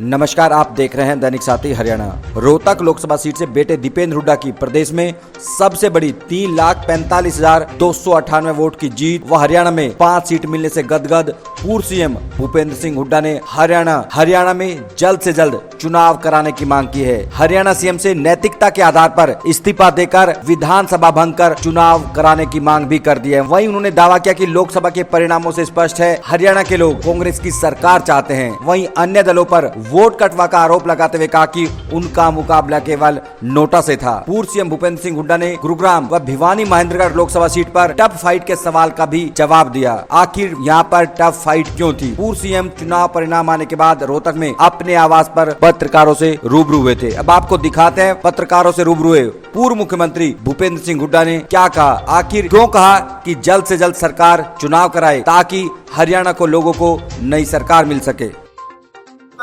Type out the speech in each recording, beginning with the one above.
नमस्कार, आप देख रहे हैं दैनिक साथी हरियाणा। रोहतक लोकसभा सीट से बेटे दीपेंद्र हुड्डा की प्रदेश में सबसे बड़ी 3,45,298 वोट की जीत व हरियाणा में 5 सीट मिलने से गदगद पूर्व सीएम भूपेंद्र सिंह हुड्डा ने हरियाणा में जल्द से जल्द चुनाव कराने की मांग की है। हरियाणा सीएम से नैतिकता के आधार पर इस्तीफा देकर विधानसभा भंग कर चुनाव कराने की मांग भी कर दी है। वहीं उन्होंने दावा किया कि लोकसभा के परिणामों से स्पष्ट है, हरियाणा के लोग कांग्रेस की सरकार चाहते हैं। वहीं अन्य दलों पर वोट कटवा का आरोप लगाते हुए कहा कि उनका मुकाबला केवल नोटा से था। पूर्व सीएम भूपेंद्र सिंह हुड्डा ने गुरुग्राम व भिवानी महेंद्रगढ़ लोकसभा सीट पर टफ फाइट के सवाल का भी जवाब दिया। आखिर यहाँ पर टफ फाइट क्यों थी? पूर्व सीएम चुनाव परिणाम आने के बाद रोहतक में अपने आवास पर पत्रकारों से रूबरू हुए थे। अब आपको दिखाते हैं पत्रकारों से रूबरू हुए पूर्व मुख्यमंत्री भूपेंद्र सिंह हुड्डा ने क्या कहा। आखिर क्यों कहा कि जल्द से जल्द सरकार चुनाव कराए ताकि हरियाणा को लोगों को नई सरकार मिल सके।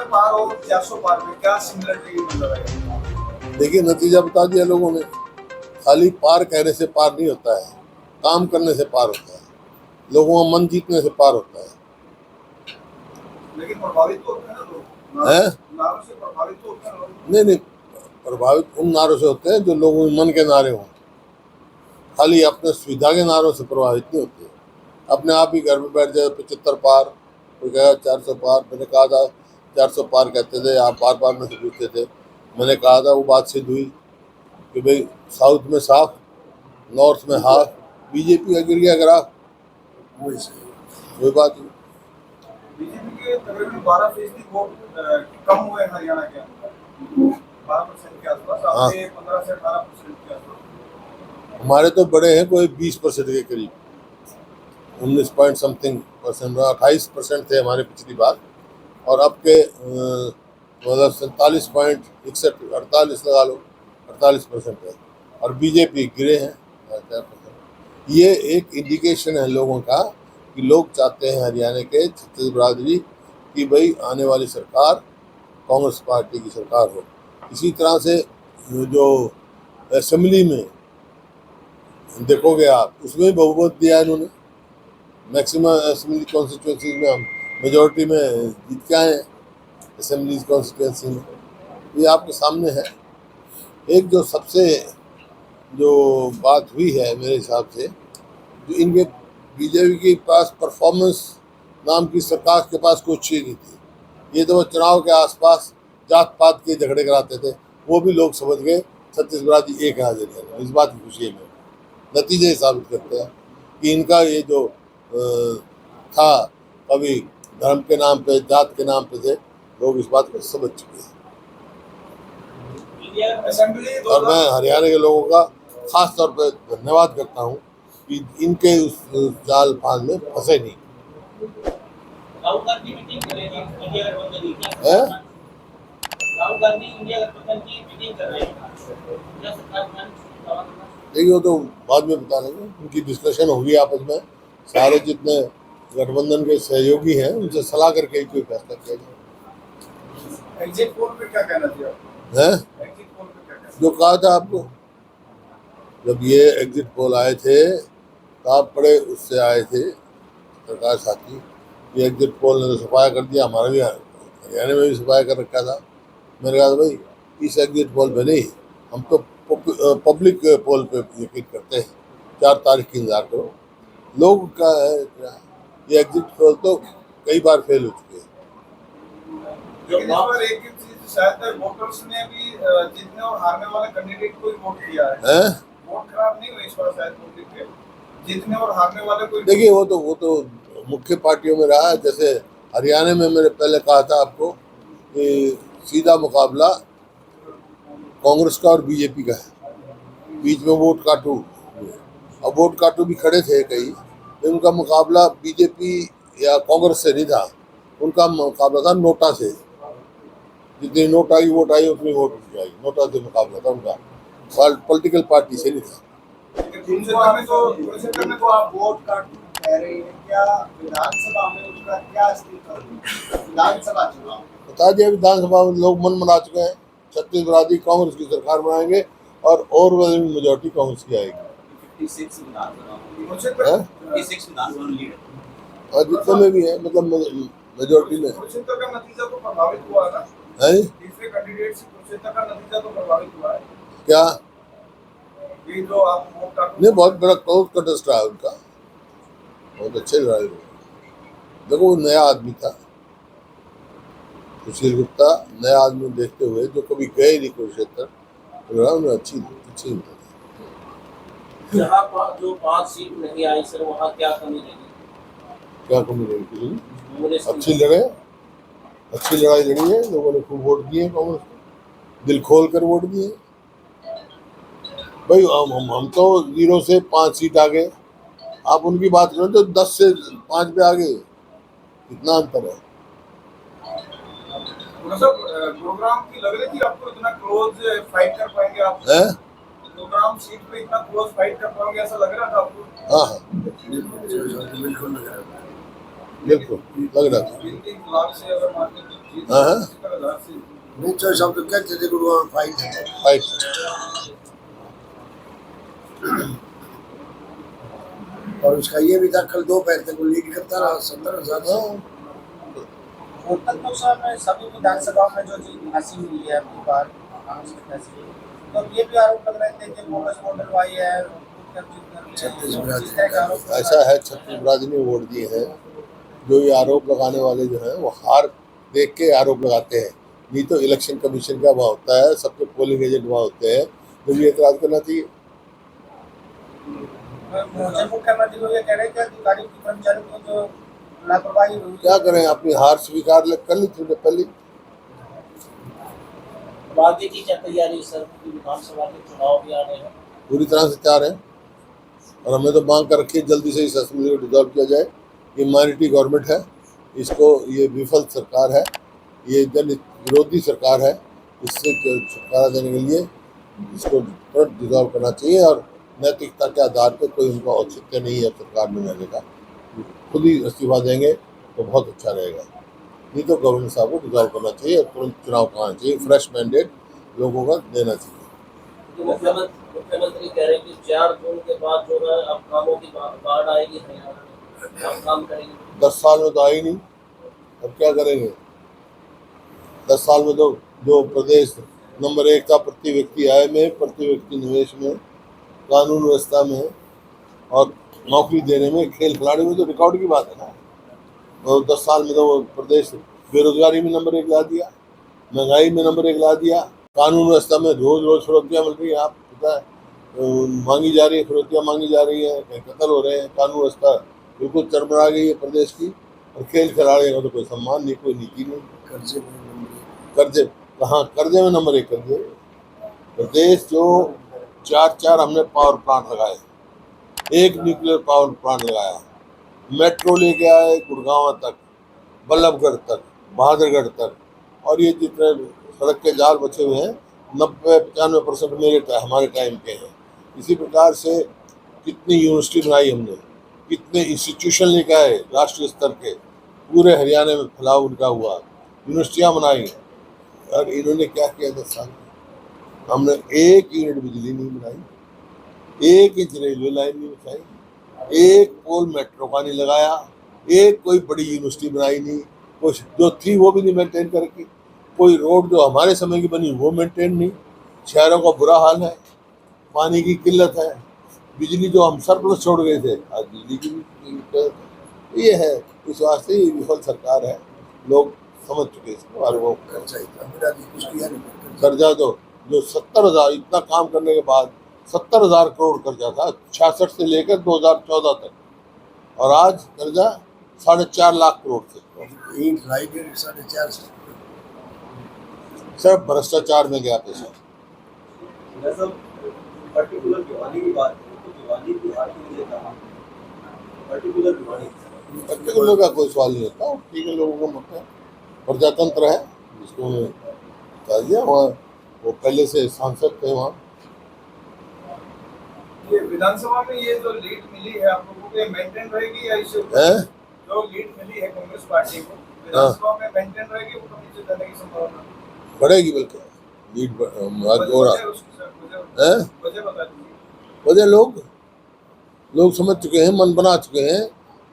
पार और 400 पार में क्या सिमिलरिटी नजर आई? देखिए, नतीजा बता दिया लोगों ने। खाली पार कहने से पार नहीं होता है, काम करने से पार होता है, लोगों का मन जीतने से पार होता है। लेकिन प्रभावित तो होते हैं ना लोग, नारों से प्रभावित तो होते हैं लोग। नहीं, प्रभावित उन नारों से होते हैं जो लोगों के मन के नारे हों। खाली अपने सुविधा के नारों से प्रभावित नहीं होते। अपने आप ही घर में बैठ जाए 75 पार, कोई कहेगा 400 पार। मैंने कहा था 400 पार कहते थे, आप बार बार में से पूछते थे। मैंने कहा था, वो बात सिद्ध हुई कि भाई साउथ में साफ, नॉर्थ में हाफ। बीजेपी का गिर गया ग्राफ, वही बात है। बीजेपी के तकरीबन 12% वोट कम हुए हरियाणा के अंदर, 12% के आसपास। आपके 15 से 18% के आसपास। हमारे तो बड़े हैं, कोई 20% के करीब, 19 पॉइंट समथिंग परसेंट, 28% थे हमारे पिछली बार। और अब के मतलब 47.61, 48 लगा लो, 48% है। और बीजेपी गिरे हैं 4%। ये एक इंडिकेशन है लोगों का कि लोग चाहते हैं हरियाणा के छत्तीस बिरादरी कि भाई आने वाली सरकार कांग्रेस पार्टी की सरकार हो। इसी तरह से जो असेंबली में देखोगे आप, उसमें बहुमत दिया है इन्होंने। मैक्सिमम असेंबली कॉन्स्टिट्यूंसी में हम मेजॉरिटी में जीत के आए हैं। असेंबली कॉन्स्टिट्यूंसी में ये आपके सामने है। एक जो सबसे जो बात हुई है मेरे हिसाब से, जो इनके बीजेपी के पास परफॉर्मेंस नाम की सरकार के पास कोई चीज़ नहीं थी। ये तो वो चुनाव के आसपास जात पात के झगड़े कराते थे, वो भी लोग समझ गए छत्तीस बिरादरी एक है। इस बात की खुशी में नतीजे साबित करते हैं कि इनका ये जो था, कभी धर्म के नाम पे, जात के नाम पे थे, लोग इस बात को समझ चुके हैं। और मैं हरियाणा के लोगों का खास तौर पे धन्यवाद करता हूँ कि इनके उस जाल फांद में फंसे नहीं। देखिए, वो तो बाद में बता लेंगे, उनकी डिस्कशन होगी आपस में। सारे जितने गठबंधन के सहयोगी हैं उनसे सलाह करके ही कोई फैसला किया जाए। एग्जिट पोल पे क्या कहना चाहिए? एग्जिट पोल पे क्या कहना? जो कहा था आपको, जब ये एग्जिट पोल आए थे तो आप बड़े उससे आए थे सरकार साथी। ये एग्जिट पोल ने तो सफाया कर दिया, हमारा भी हरियाणा में भी सफाया कर रखा था। मैंने कहा भाई इस एग्जिट पोल पे नहीं, हम तो पब्लिक पोल पे यकीन करते हैं। 4 तारीख की इंतजार करो। लोग का है, ये एग्जिट पोल तो कई बार फेल हो चुके हैं। लेकिन इस बार एक चीज शायद वोटर्स ने भी जीतने और हारने वाले कैंडिडेट को ही वोट दिया है। वोट खराब नहीं हुई इस बार शायद वोटिंग के, जीतने और हारने वाले को। देखिए, वो तो मुख्य पार्टियों में रहा है। जैसे हरियाणा में मैंने पहले कहा था आपको कि सीधा मुकाबला कांग्रेस का और बीजेपी का है। बीच में वोट काटू, अब वोट काटू भी खड़े थे कई। उनका मुकाबला बीजेपी या कांग्रेस से नहीं था, उनका मुकाबला था नोटा से। जितनी नोटा की वोट आई उतनी वोट आई, नोटा से मुकाबला था उनका, पॉलिटिकल पार्टी से नहीं था। तो आप वोट काटू कह रहे हैं, क्या विधानसभा में उसका क्या स्थिति? विधानसभा चुनाव बता दिया, विधानसभा में लोग मन बना चुके हैं। छत्तीस बिरादरी कांग्रेस की सरकार बनाएंगे और मेजॉरिटी कांग्रेस की आएगी। 56 जितने में भी है, मतलब मेजॉरिटी में। का नतीजा तो प्रभावित हुआ ना। है तीसरे कैंडिडेट से कुरुक्षेत्र का नतीजा तो प्रभावित हुआ है। क्या? ये जो आप वोट का नहीं, बहुत बड़ा क्लोज कंटेस्ट रहा उनका, बहुत अच्छे लड़ाई हुए। देखो वो नया आदमी था सुशील गुप्ता, नया आदमी देखते हुए जो कभी गए नहीं कुरुक्षेत्र, उन्होंने अच्छी जहाँ जो 5 सीट नहीं आई सर, वहाँ क्या कमी रही? क्या कमी रही किसी ने? कांग्रेस की- अच्छी लड़ाई लड़ी है, लोगों ने खूब वोट दिए कांग्रेस को, दिल खोल कर वोट दिए भाई। हम तो 0 से 5 सीट आ गए, आप उनकी बात करें तो 10 से 5 पे आ गए, कितना अंतर है। प्रोग्राम की लग रही थी आपको इतना क्लोज फाइट कर पाएंगे आप? है? प्रोग्राम सीट पे इतना क्लोज फाइट कर पाओगे ऐसा लग रहा था आपको? हाँ बिल्कुल लग रहा था। 3 लाख से अगर मान के जीत हाँ। 10,000 से निश्चय शब्द कहते थे गुरुवार फाइट है। फाइट और उसका ये भी था कल 2 पैर तक वो लीड करता रहा 70,000 से। अब तक तो सर सभी विधानसभा में जो जीत हासिल हुई है अपनी बार कांग्रेस के फैसले, तो ये भी आरोप लग रहे थे कि बोनस वोट डलवाई है, ऐसा है, छत्तीसगढ़ ने वोट दिए हैं। जो ये आरोप लगाने वाले जो हैं वो हार देख के आरोप लगाते हैं, नहीं तो इलेक्शन कमीशन का वहाँ होता है, सबके पोलिंग एजेंट वहाँ होते हैं, तो ये एतराज करना चाहिए। मुख्यमंत्री को ये कह रहे हैं कि अधिकारी कर्मचारी को जो लापरवाही हुई, क्या करें, अपनी हार स्वीकार कर ली थी पहले। आगे की क्या तैयारी सर? विधानसभा के चुनाव भी आ रहे हैं, पूरी तरह से तैयार है, और हमें तो मांग कर रखी है जल्दी से इस असेंबली को डिसॉल्व किया जाए। ये माइनॉरिटी गवर्नमेंट है, इसको ये विफल सरकार है, ये जन विरोधी सरकार है, इससे छुटकारा देने के लिए इसको तुरंत डिसॉल्व करना चाहिए। और नैतिकता के आधार पर कोई उनका औचित्य नहीं है सरकार में रहने का, खुद ही इस्तीफा देंगे तो बहुत अच्छा रहेगा। नहीं तो गवर्नर साहब को डिसॉल्व करना चाहिए और तुरंत चुनाव कराना चाहिए, फ्रेश मैंडेट लोगों का देना चाहिए। तो मुख्यमंत्री कह रहे हैं कि 4 जून के बाद जो है अब कामों की बाढ़ आएगी, अब काम करेंगे। 10 साल में तो आई नहीं, अब क्या करेंगे? 10 साल में तो जो प्रदेश नंबर 1 था प्रति व्यक्ति आय में, प्रति व्यक्ति निवेश में, कानून व्यवस्था में और नौकरी देने में, खेल खिलाड़ी में, तो रिकॉर्ड की बात है ना। और 10 साल में तो वो प्रदेश बेरोजगारी में नंबर 1 ला दिया, महंगाई में नंबर 1 ला दिया, कानून व्यवस्था में रोज फिरौतियाँ मिल रही है, आप पता है मांगी जा रही है, फिरौतियाँ मांगी जा रही है, कत्ल हो रहे हैं, कानून व्यवस्था बिल्कुल चरमरा गई है प्रदेश की। और खेल खिलाड़ियों का तो कोई सम्मान नहीं, कोई नीति नहीं। कर्जे कहाँ? कर्जे में नंबर 1 कर दिए प्रदेश। जो 4 हमने पावर प्लांट लगाए, 1 न्यूक्लियर पावर प्लांट लगाया, मेट्रो लेके आए गुड़गांव तक, बल्लभगढ़ तक, बहादुरगढ़ तक, और ये जितने सड़क के जाल बचे हुए हैं 90-95% हमारे टाइम के हैं। इसी प्रकार से कितनी यूनिवर्सिटी बनाई हमने, कितने इंस्टीट्यूशन लेके आए राष्ट्रीय स्तर के, पूरे हरियाणा में फैलाव उनका हुआ, यूनिवर्सिटियाँ बनाई। और इन्होंने क्या किया 10 साल में? हमने 1 यूनिट बिजली नहीं बनाई, 1 इंच रेलवे लाइन नहीं बिछाई, 1 पोल मेट्रो का नहीं लगाया, 1 कोई बड़ी यूनिवर्सिटी बनाई नहीं, कुछ जो थी वो भी नहीं मेंटेन करके, कोई रोड जो हमारे समय की बनी वो मेंटेन नहीं। शहरों का बुरा हाल है, पानी की किल्लत है, बिजली जो हम सरप्लस छोड़ गए थे, आज बिजली की भी ये है। इस वास्ते ये विफल सरकार है, लोग समझ चुके इसको। और वो कर्जा तो जो 70,000 इतना काम करने के बाद 70,000 करोड़ कर्जा था 66 से लेकर 2014 तक, और आज कर्जा 4.5 लाख करोड़ थे। सब भ्रष्टाचार में गया पैसा। पर्टिकुलर का कोई सवाल नहीं होता, ठीक है, लोगों का मत है, प्रजातंत्र है जिसको बता दिया। वहाँ वो पहले से सांसद थे वहाँ। ये विधानसभा में ये जो लीड मिली है आप लोगों को, मेंटेन रहेगी या इससे जो लीड मिली है कांग्रेस पार्टी को विधानसभा में मेंटेन रहेगी, ऊपर नीचे जाने की संभावना बढ़ेगी? बिल्कुल लीड हो रहा है। वजह लोग समझ चुके हैं, मन बना चुके हैं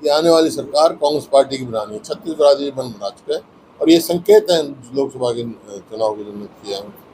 कि आने वाली सरकार कांग्रेस पार्टी की बनानी है। छत्तीसगढ़ राज्य मन बना चुके हैं, और ये संकेत है लोकसभा के चुनाव के जो किया है